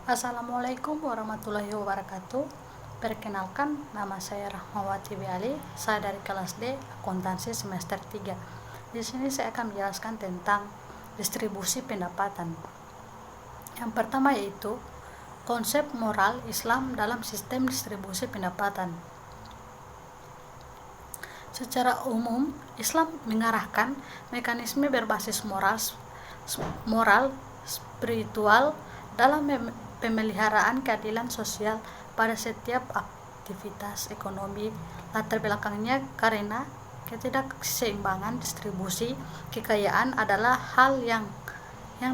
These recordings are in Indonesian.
Assalamualaikum warahmatullahi wabarakatuh. Perkenalkan, nama saya Rahmawati Biali. Saya dari kelas D, akuntansi semester 3. Di sini saya akan menjelaskan tentang distribusi pendapatan. Yang pertama yaitu konsep moral Islam dalam sistem distribusi pendapatan. Secara umum, Islam mengarahkan mekanisme berbasis moral spiritual dalam pemeliharaan keadilan sosial pada setiap aktivitas ekonomi. Latar belakangnya karena ketidakseimbangan distribusi kekayaan adalah hal yang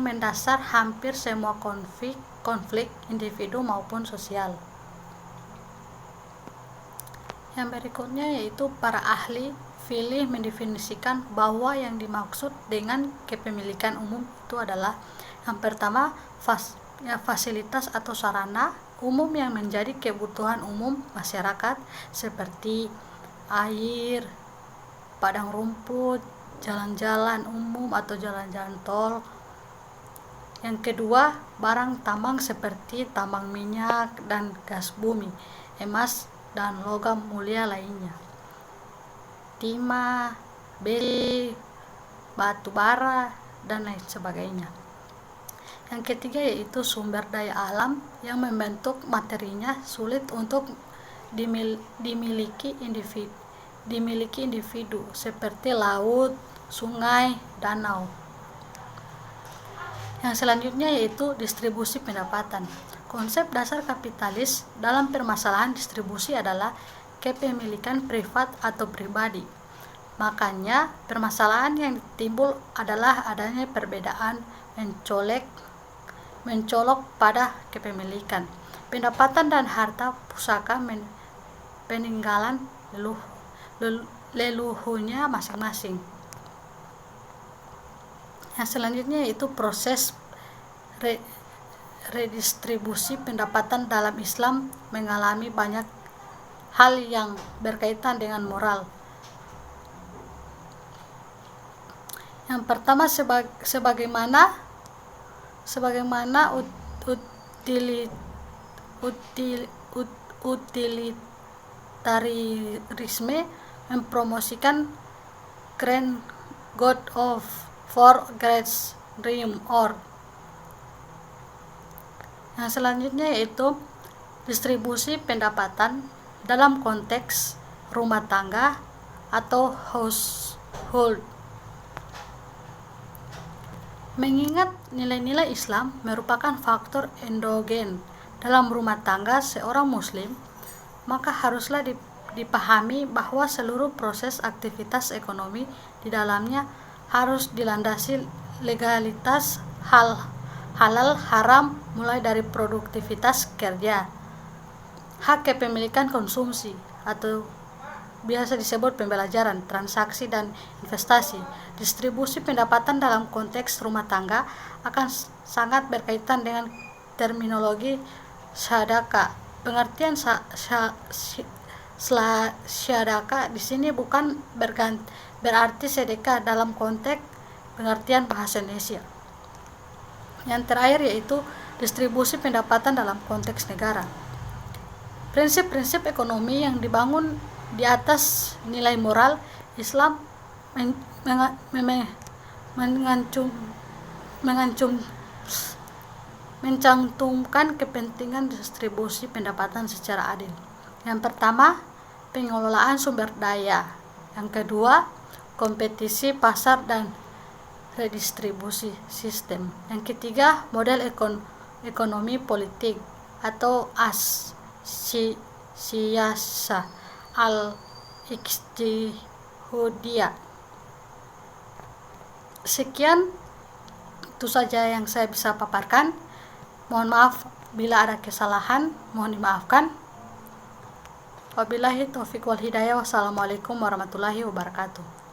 mendasar hampir semua konflik individu maupun sosial. Yang berikutnya yaitu para ahli fikih mendefinisikan bahwa yang dimaksud dengan kepemilikan umum itu adalah yang pertama fasilitas atau sarana umum yang menjadi kebutuhan umum masyarakat seperti air, padang rumput, jalan-jalan umum atau jalan-jalan tol. Yang kedua, barang tambang seperti tambang minyak dan gas bumi, emas dan logam mulia lainnya, timah, besi, batu bara, dan lain sebagainya. Yang ketiga yaitu sumber daya alam yang membentuk materinya sulit untuk dimiliki individu seperti laut, sungai, danau. Yang selanjutnya yaitu distribusi pendapatan. Konsep dasar kapitalis dalam permasalahan distribusi adalah kepemilikan privat atau pribadi. Makanya permasalahan yang timbul adalah adanya perbedaan mencolok pada kepemilikan pendapatan dan harta pusaka peninggalan leluhurnya masing-masing. Yang selanjutnya yaitu proses redistribusi pendapatan dalam Islam mengalami banyak hal yang berkaitan dengan moral. Yang pertama sebagaimana utilitarisme mempromosikan grand good of for great dream or. Yang selanjutnya yaitu distribusi pendapatan dalam konteks rumah tangga atau household. Mengingat nilai-nilai Islam merupakan faktor endogen dalam rumah tangga seorang muslim, maka haruslah dipahami bahwa seluruh proses aktivitas ekonomi di dalamnya harus dilandasi legalitas halal haram, mulai dari produktivitas kerja, hak kepemilikan konsumsi atau biasa disebut pembelajaran, transaksi dan investasi. Distribusi pendapatan dalam konteks rumah tangga akan sangat berkaitan dengan terminologi syadaka. Pengertian syadaka di sini bukan berarti sedekah dalam konteks pengertian bahasa Indonesia. Yang terakhir yaitu distribusi pendapatan dalam konteks negara. Prinsip-prinsip ekonomi yang dibangun di atas nilai moral Islam mencantumkan kepentingan distribusi pendapatan secara adil. Yang pertama, pengelolaan sumber daya. Yang kedua, kompetisi pasar dan redistribusi sistem. Yang ketiga, model ekonomi politik atau siyasah al-ijtihadiyah. Sekian itu saja yang saya bisa paparkan. Mohon maaf bila ada kesalahan, mohon dimaafkan. Wabillahi taufiq wal hidayah. Wassalamualaikum warahmatullahi wabarakatuh.